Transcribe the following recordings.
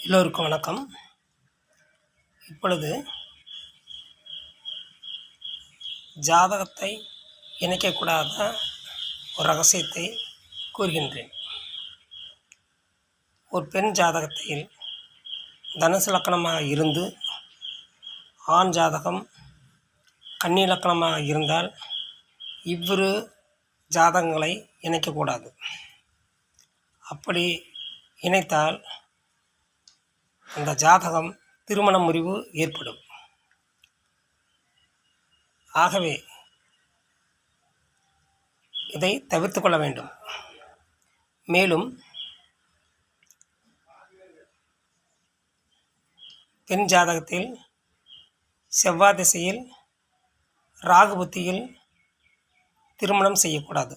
எல்லோருக்கும் வணக்கம். இப்பொழுது ஜாதகத்தை இணைக்கக்கூடாத ஒரு ரகசியத்தை கூறுகின்றேன். ஒரு பெண் ஜாதகத்தில் தனுசு லக்கணமாக இருந்து ஆண் ஜாதகம் கன்னி லக்கணமாக இருந்தால் இவ்விரு ஜாதகங்களை இணைக்கக்கூடாது. அப்படி இணைத்தால் அந்த ஜாதகம் திருமண முறிவு ஏற்படும். ஆகவே இதை தவிர்த்து கொள்ள வேண்டும். மேலும் பெண் ஜாதகத்தில் செவ்வாய் திசையில் ராகு புத்தியில் திருமணம் செய்யக்கூடாது.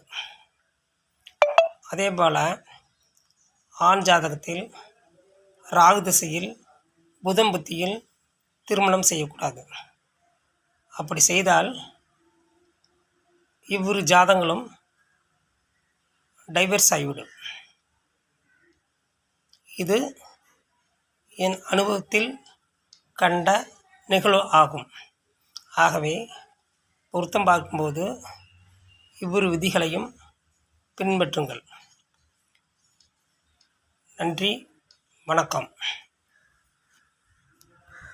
அதேபோல் ஆண் ஜாதகத்தில் ராகு திசையில் புதன் புத்தியில் திருமணம் செய்யக்கூடாது. அப்படி செய்தால் இவ்விரு ஜாதகங்களும் டைவர்ஸ் ஆகிவிடும். இது என் அனுபவத்தில் கண்ட நிகழ்வு ஆகும். ஆகவே பொருத்தம் பார்க்கும்போது இவ்விரு விதிகளையும் பின்பற்றுங்கள். நன்றி, வணக்கம்.